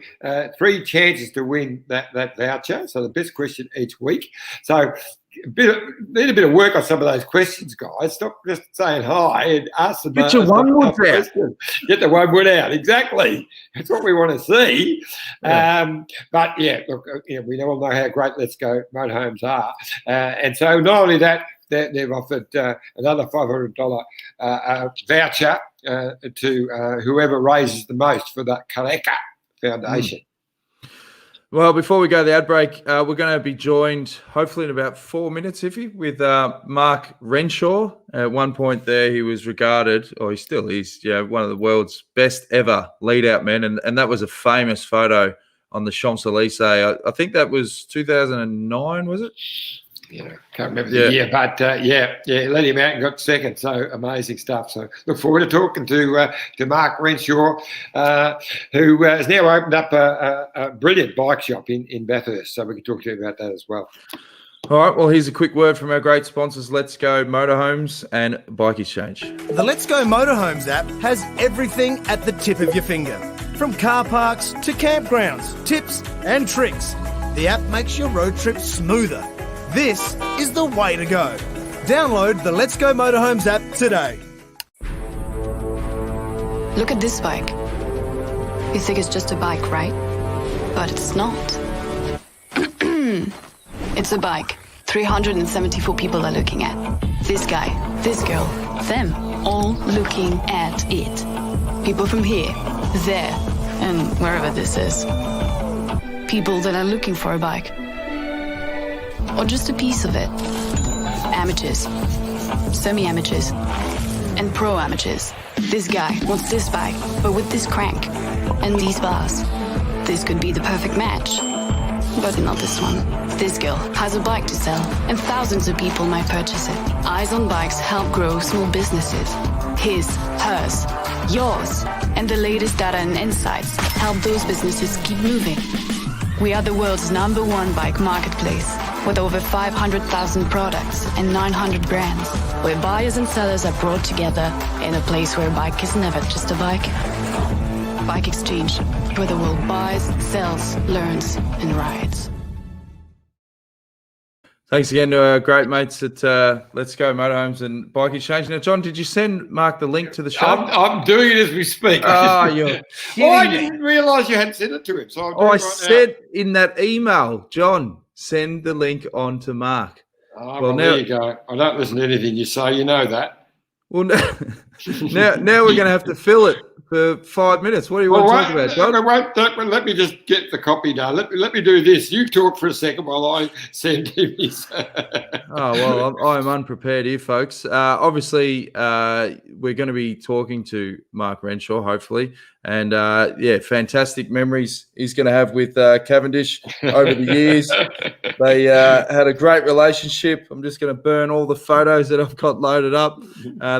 chances to win that voucher. So the best question each week. So need a bit of work on some of those questions, guys. Stop just saying hi and ask them. Get your one word out. Get the one word out. Exactly. That's what we want to see. Yeah. But yeah, look, we all know how great Let's Go Motorhomes are. And so not only that, they've offered another $500 voucher to whoever raises the most for the Koreka Foundation. Well, before we go to the ad break, we're going to be joined, hopefully in about 4 minutes, Iffy, with Mark Renshaw. At one point there, he was regarded, or he still is, one of the world's best ever lead-out men, and that was a famous photo on the Champs-Élysées. I think that was 2009, was it? Yeah, can't remember the year, but let him out and got second. So amazing stuff. So look forward to talking to Mark Renshaw, who has now opened up a brilliant bike shop in Bathurst. So we can talk to you about that as well. All right, well, here's a quick word from our great sponsors, Let's Go Motorhomes and Bike Exchange. The Let's Go Motorhomes app has everything at the tip of your finger, from car parks to campgrounds, tips and tricks. The app makes your road trip smoother. This is the way to go. Download the Let's Go Motorhomes app today. Look at this bike. You think it's just a bike, right? But it's not. It's a bike 374 people are looking at. This guy, this girl, them, all looking at it. People from here, there, and wherever this is. People that are looking for a bike. Or just a piece of it. Amateurs, semi-amateurs, and pro-amateurs. This guy wants this bike, but with this crank and these bars. This could be the perfect match. But not this one. This girl has a bike to sell, and thousands of people might purchase it. Eyes on Bikes help grow small businesses. His, hers, yours, and the latest data and insights help those businesses keep moving. We are the world's #1 bike marketplace, with over 500,000 products and 900 brands, where buyers and sellers are brought together in a place where a bike is never just a bike. Bike Exchange, where the world buys, sells, learns, and rides. Thanks again to our great mates at Let's Go Motorhomes and Bike Exchange. Now, John, did you send Mark the link to the shop? I'm doing it as we speak. Oh, you're I didn't realise you hadn't sent it to him. So I said in that email, John, send the link on to Mark. Oh, well, there you go. I don't listen to anything you say. You know that. Well, now we're going to have to fill it for 5 minutes. What do you want to talk about, John? Let me just get the copy done. Let me do this. You talk for a second while I send him his. Oh, well, I'm unprepared here, folks. Obviously, we're going to be talking to Mark Renshaw, hopefully. And, yeah, fantastic memories he's going to have with Cavendish over the years. They had a great relationship. I'm just going to burn all the photos that I've got loaded up.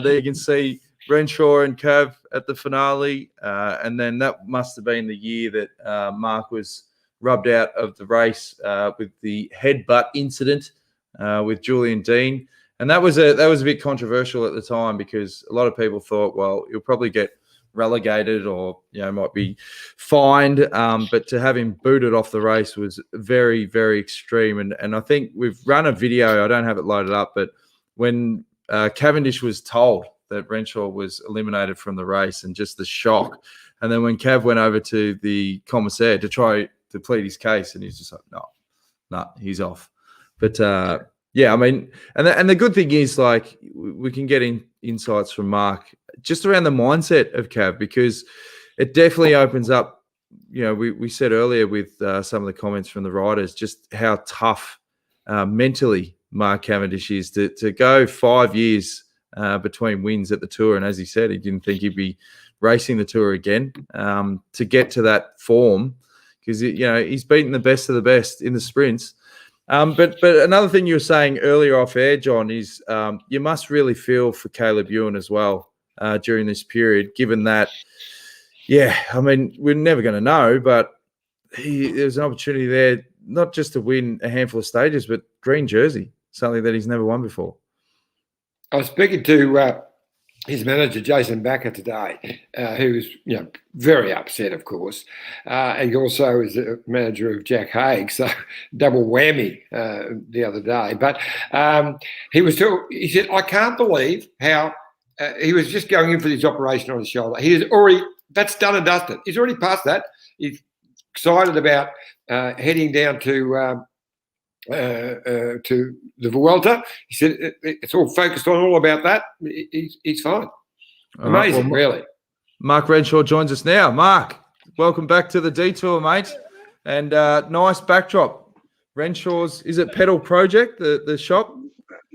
There you can see Renshaw and Cav at the finale. And then that must have been the year that Mark was rubbed out of the race with the headbutt incident with Julian Dean. And that was a bit controversial at the time because a lot of people thought, well, he'll probably get relegated or might be fined, but to have him booted off the race was very, very extreme. And I think we've run a video, I don't have it loaded up, but when Cavendish was told that Renshaw was eliminated from the race and just the shock, and then when Cav went over to the commissaire to try to plead his case, and he's just like, no, he's off. But yeah, I mean, and the good thing is, like, we can get insights from Mark just around the mindset of Cav, because it definitely opens up, we said earlier with some of the comments from the riders, just how tough mentally Mark Cavendish is to go 5 years between wins at the Tour. And as he said, he didn't think he'd be racing the Tour again to get to that form, because, he's beaten the best of the best in the sprints. But another thing you were saying earlier off air, John, is you must really feel for Caleb Ewan as well during this period, given that, I mean, we're never going to know, but there's an opportunity there, not just to win a handful of stages, but green jersey, something that he's never won before. I was speaking to his manager, Jason Backer, today, who was very upset, of course. And he also is the manager of Jack Haig, so double whammy the other day. But he said, I can't believe how he was just going in for this operation on his shoulder. That's done and dusted. He's already passed that. He's excited about heading down to the Vuelta. He said it's all focused on all about that. He's fine. Amazing, really. Mark Renshaw joins us now. Mark, welcome back to the Detour, mate. And nice backdrop. Renshaw's, is it Pedal Project, the shop?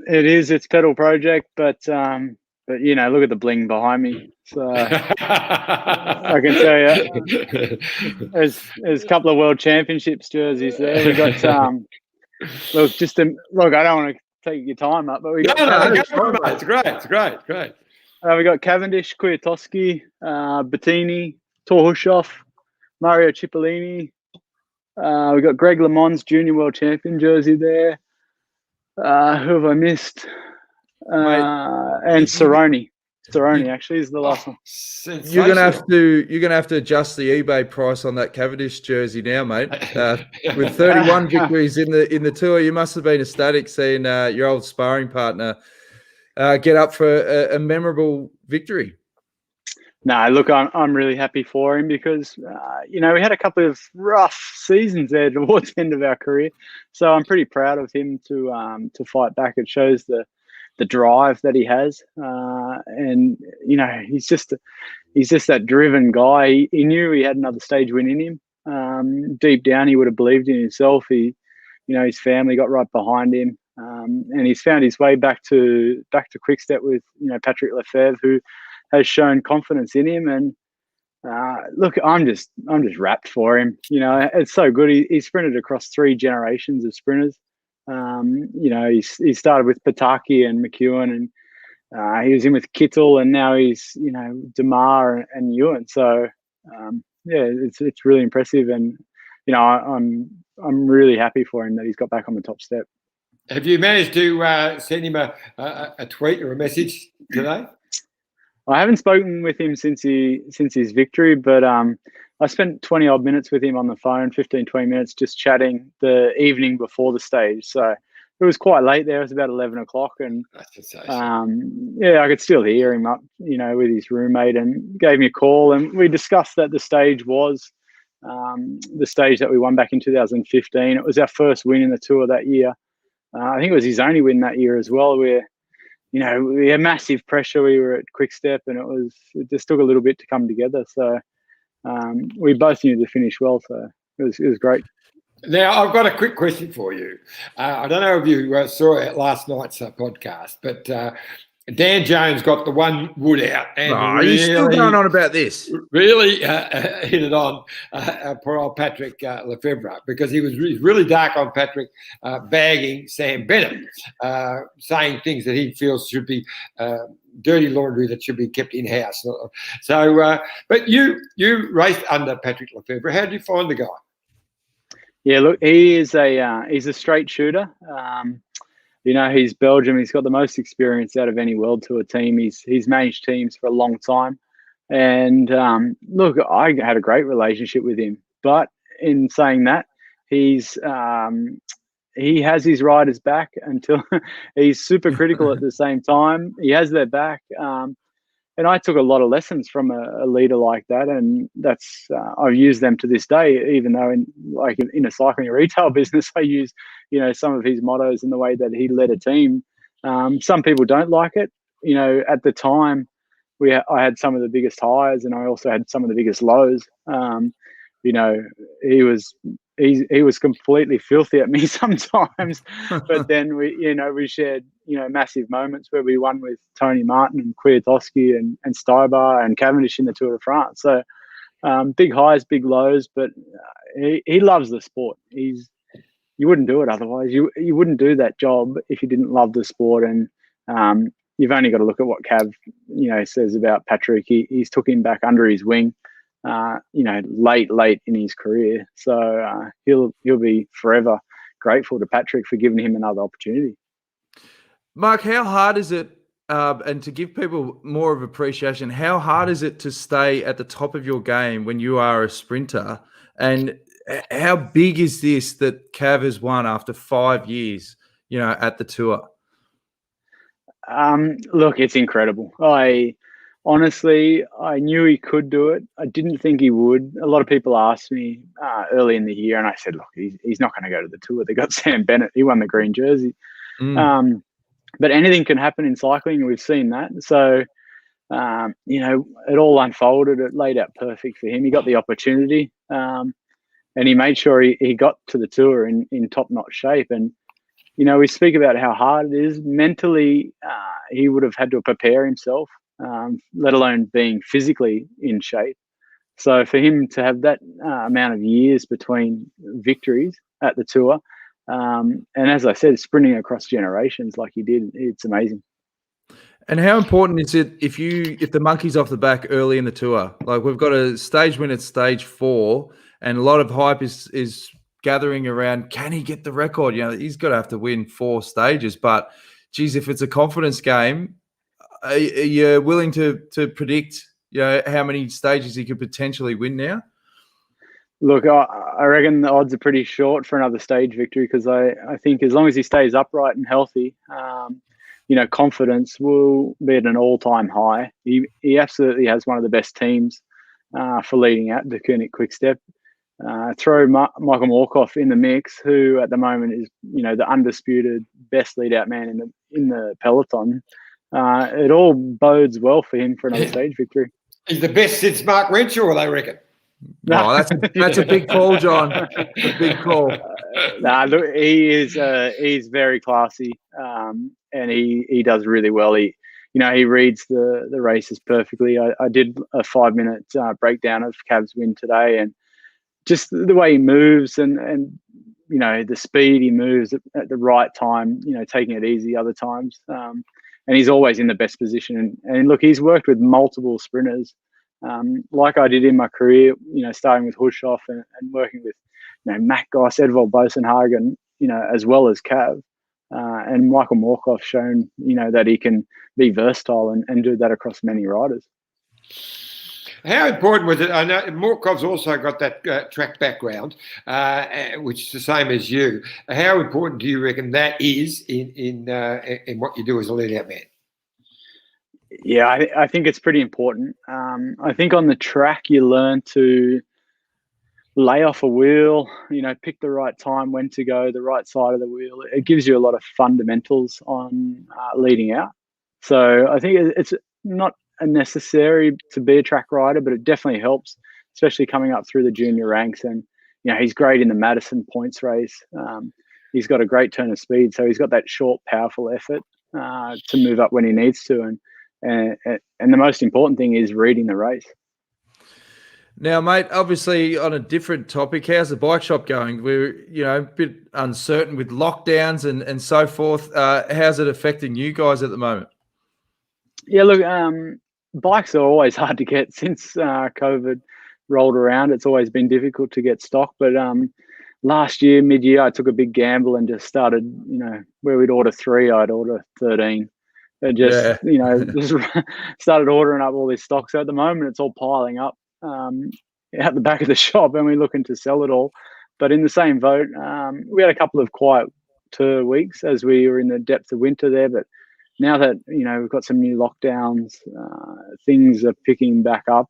It is. It's Pedal Project, but look at the bling behind me. So I can tell you, there's a couple of World Championships jerseys there. We got look. I don't want to take your time up, but we got it's great. We got Cavendish, Kwiatkowski, Bettini, Torhushoff, Mario Cipollini. We got Greg LeMond's Junior World Champion jersey there. Who have I missed? And Cerrone. Cerrone actually is the last one. You're gonna have to adjust the eBay price on that Cavendish jersey now, mate. With 31 victories in the Tour, you must have been ecstatic seeing your old sparring partner get up for a memorable victory. No, look, I'm really happy for him because, we had a couple of rough seasons there towards the end of our career. So I'm pretty proud of him to fight back. It shows the drive that he has. And, he's just that driven guy. He knew he had another stage win in him. Deep down, he would have believed in himself. His family got right behind him. And he's found his way back to Quickstep with, Patrick Lefebvre, who has shown confidence in him. And look, I'm just wrapped for him. It's so good. He sprinted across 3 generations of sprinters. He started with Pataki and McEwen, and he was in with Kittel, and now he's Demar and Ewan. So it's really impressive, and I'm really happy for him that he's got back on the top step. Have you managed to send him a tweet or a message today? I haven't spoken with him since his victory, but I spent 20 odd minutes with him on the phone, 15, 20 minutes just chatting the evening before the stage. So it was quite late there. It was about 11 o'clock. And I could still hear him up, with his roommate, and gave me a call. And we discussed that the stage was the stage that we won back in 2015. It was our first win in the Tour that year. I think it was his only win that year as well. We had massive pressure. We were at Quickstep, and it just took a little bit to come together. So we both knew to finish well. So it was great. Now, I've got a quick question for you. I don't know if you saw last night's podcast, but Dan Jones got the one wood out. And he's still going on about this. Really hit it on poor old Patrick Lefebvre, because he's really dark on Patrick bagging Sam Bennett, saying things that he feels should be dirty laundry that should be kept in-house. So, but you raced under Patrick Lefebvre. How did you find the guy? Yeah, look, he's a straight shooter. He's Belgium. He's got the most experience out of any World Tour team. He's managed teams for a long time. And look, I had a great relationship with him. But in saying that, he has his riders back until he's super critical at the same time. He has their back. And I took a lot of lessons from a leader like that, and that's I've used them to this day. Even though in a cycling retail business, I use some of his mottos and the way that he led a team. Some people don't like it. At the time, I had some of the biggest highs, and I also had some of the biggest lows. He was completely filthy at me sometimes, but then we shared massive moments where we won with Tony Martin and Kwiatkowski and Stuybar and Cavendish in the Tour de France. So big highs, big lows, but he loves the sport. You wouldn't do it otherwise. You wouldn't do that job if you didn't love the sport. And you've only got to look at what Cav says about Patrick. He's took him back under his wing. Late in his career. So he'll be forever grateful to Patrick for giving him another opportunity. Mark, how hard is it, and to give people more of appreciation, how hard is it to stay at the top of your game when you are a sprinter? And how big is this that Cav has won after 5 years, at the Tour? Look, it's incredible. Honestly, I knew he could do it. I didn't think he would. A lot of people asked me early in the year, and I said, look, he's not going to go to the Tour. They got Sam Bennett. He won the green jersey. But anything can happen in cycling, and we've seen that. So, it all unfolded. It laid out perfect for him. He got the opportunity, and he made sure he got to the Tour in top-notch shape. And, we speak about how hard it is. Mentally, he would have had to prepare himself. Let alone being physically in shape. So for him to have that amount of years between victories at the Tour, and as I said, sprinting across generations like he did, it's amazing. And how important is it if the monkey's off the back early in the Tour? Like, we've got a stage win at stage 4, and a lot of hype is gathering around, can he get the record? He's got to have to win 4 stages. But, geez, if it's a confidence game, are you willing to predict, how many stages he could potentially win now? Look, I reckon the odds are pretty short for another stage victory, because I think as long as he stays upright and healthy, confidence will be at an all-time high. He absolutely has one of the best teams for leading out the Koenig Quickstep. Throw Michael Morkoff in the mix, who at the moment is, the undisputed best lead-out man in the peloton. It all bodes well for him for another stage victory. He's the best since Mark Renshaw, they reckon. No, that's a big call, John. A big call. Look, he's very classy, and he does really well. He reads the races perfectly. I did a 5-minute breakdown of Cav's win today, and just the way he moves and the speed he moves at the right time, taking it easy other times. And he's always in the best position. And look, he's worked with multiple sprinters, like I did in my career, starting with Hushoff and working with, Matt Goss, Edvald Bosenhagen, as well as Cav. And Michael Morkoff's shown, that he can be versatile and do that across many riders. How important was it? I know Morkov's also got that track background, which is the same as you. How important do you reckon that is in what you do as a lead-out man? Yeah, I think it's pretty important. I think on the track you learn to lay off a wheel, pick the right time, when to go, the right side of the wheel. It gives you a lot of fundamentals on leading out. So I think it's not necessary to be a track rider, but it definitely helps, especially coming up through the junior ranks. And he's great in the Madison points race. He's got a great turn of speed, so he's got that short, powerful effort to move up when he needs to. And the most important thing is reading the race. Now, mate, obviously on a different topic, how's the bike shop going? We're a bit uncertain with lockdowns and so forth. How's it affecting you guys at the moment? Yeah, look, bikes are always hard to get since COVID rolled around. It's always been difficult to get stock. But last year, mid-year, I took a big gamble and just started, where we'd order 3, I'd order 13. And just, just started ordering up all this stock. So at the moment, it's all piling up out the back of the shop, and we're looking to sell it all. But in the same vote, we had a couple of quieter weeks as we were in the depth of winter there. But now that, we've got some new lockdowns, things are picking back up,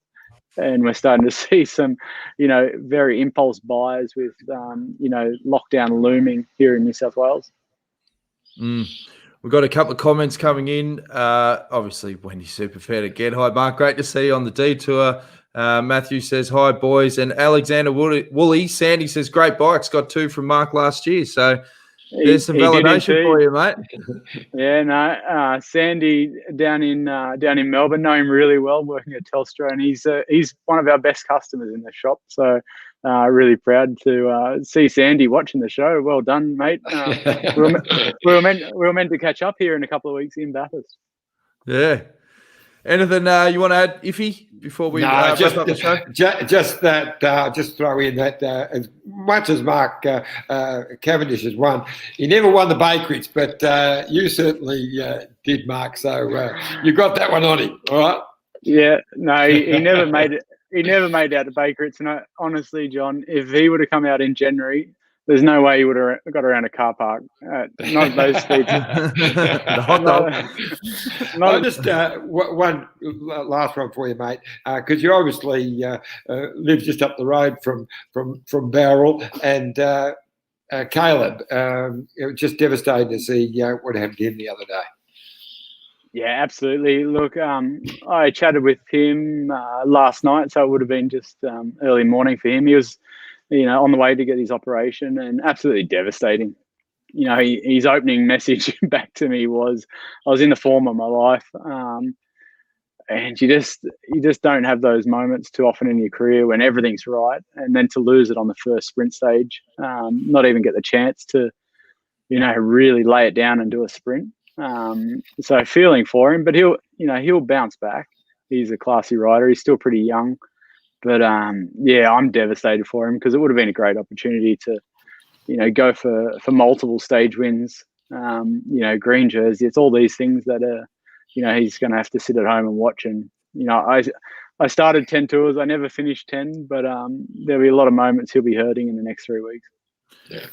and we're starting to see some, very impulse buys with, lockdown looming here in New South Wales. We've got a couple of comments coming in. Obviously, Wendy Superfair again. Hi, Mark. Great to see you on the detour. Matthew says, hi, boys. And Alexander Woolley, Sandy says, great bikes. Got 2 from Mark last year. So there's some validation for you, mate. Yeah, no. Sandy down in Melbourne, know him really well, working at Telstra, and he's one of our best customers in the shop. So really proud to see Sandy watching the show. Well done, mate. we were meant to catch up here in a couple of weeks in Bathurst. Yeah. Anything you want to add, Iffy, before we wrap up the show? Just throw in that as much as Mark Cavendish has won, he never won the Bakerits, but you certainly did, Mark. So you got that one on him, all right? Yeah, no, he never made it. He never made out the Bakerits. And honestly, John, if he would have come out in January, there's no way he would have got around a car park. Not those speeds. The hot dog. Just one last one for you, mate, because you obviously live just up the road from Bowral, and Caleb, it was just devastating to see what happened to him the other day. Yeah, absolutely. Look, I chatted with him last night, so it would have been just early morning for him. He was, on the way to get his operation, and absolutely devastating. His opening message back to me was, I was in the form of my life. And you just don't have those moments too often in your career when everything's right, and then to lose it on the first sprint stage, not even get the chance to, really lay it down and do a sprint. So feeling for him, but he'll bounce back. He's a classy rider. He's still pretty young, but I'm devastated for him, because it would have been a great opportunity to, go for multiple stage wins. Green jersey. It's all these things that are, he's going to have to sit at home and watch. And I started 10 tours. I never finished 10, but there'll be a lot of moments he'll be hurting in the next 3 weeks. Yeah.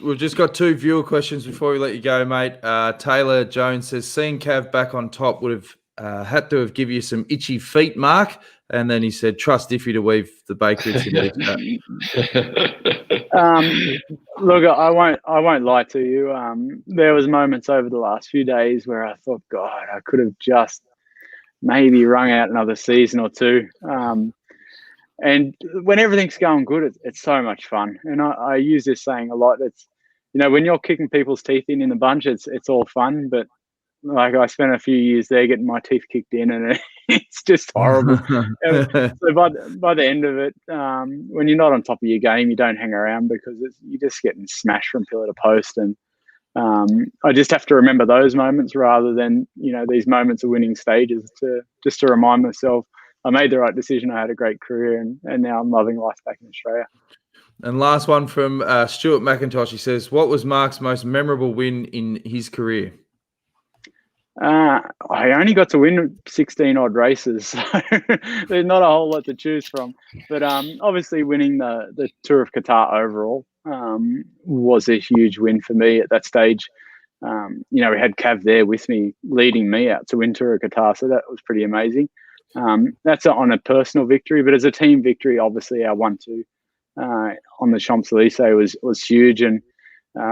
We've just got 2 viewer questions before we let you go, mate. Taylor Jones says, seeing Cav back on top would have had to have given you some itchy feet, Mark. And then he said, trust Iffy to weave the bakeries in this. Look, I won't lie to you. There was moments over the last few days where I thought, God, I could have just maybe wrung out another season or 2. And when everything's going good, it's so much fun. And I use this saying a lot. It's, when you're kicking people's teeth in the bunch, it's all fun. But like, I spent a few years there getting my teeth kicked in, and it's just horrible. So by the end of it, when you're not on top of your game, you don't hang around because you're just getting smashed from pillar to post. And I just have to remember those moments rather than these moments of winning stages to remind myself I made the right decision. I had a great career, and now I'm loving life back in Australia. And last one from Stuart McIntosh. He says, what was Mark's most memorable win in his career? I only got to win 16 odd races, so there's not a whole lot to choose from. But obviously winning the Tour of Qatar overall was a huge win for me at that stage. We had Cav there with me, leading me out to win Tour of Qatar, so that was pretty amazing. That's on a personal victory, but as a team victory, obviously our 1-2 on the Champs-Élysées was huge, and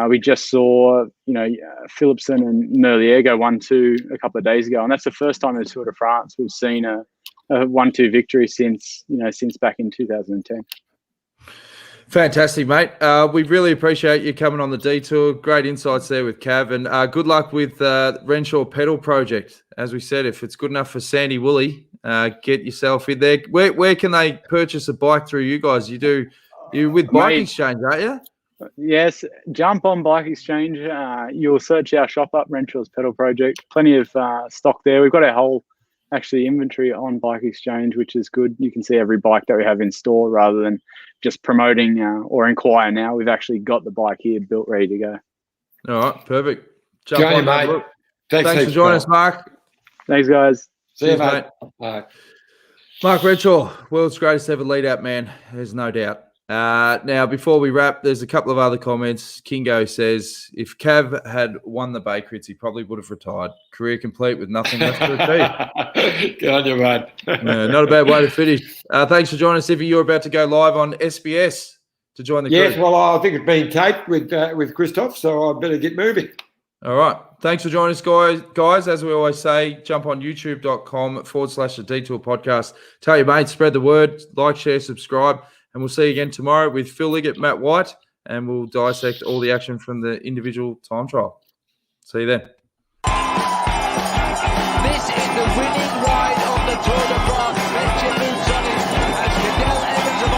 we just saw Philipsen and Merlier go 1-2 a couple of days ago, and that's the first time in the Tour de France we've seen a 1-2 victory since back in 2010. Fantastic, mate. We really appreciate you coming on the detour. Great insights there with Cav, and good luck with Renshaw Pedal Project. As we said, if it's good enough for Sandy Woolley, get yourself in there. Where can they purchase a bike through you guys? You're with Bike Exchange, aren't you? Yes, jump on Bike Exchange. You'll search our shop up, Renshaw's Pedal Project. Plenty of stock there. We've got our whole inventory on Bike Exchange, which is good. You can see every bike that we have in store rather than just promoting or inquire now. We've actually got the bike here built, ready to go. All right, perfect. Jump on, mate. Thanks for joining us, Mark. Thanks, guys. See you, mate. Bye. Mark Renshaw, world's greatest ever lead-out man. There's no doubt. Now, before we wrap, there's a couple of other comments. Kingo says, if Cav had won the Bakerits, he probably would have retired. Career complete with nothing left to achieve. Good on you, mate. Not a bad way to finish. Thanks for joining us, Iffy. You're about to go live on SBS to join the group. Yes, well, I think it's been taped with Christoph, so I better get moving. All right. Thanks for joining us, guys. As we always say, jump on youtube.com/The Detour Podcast. Tell your mates, spread the word, like, share, subscribe. And we'll see you again tomorrow with Phil Liggett, Matt White, and we'll dissect all the action from the individual time trial. See you then.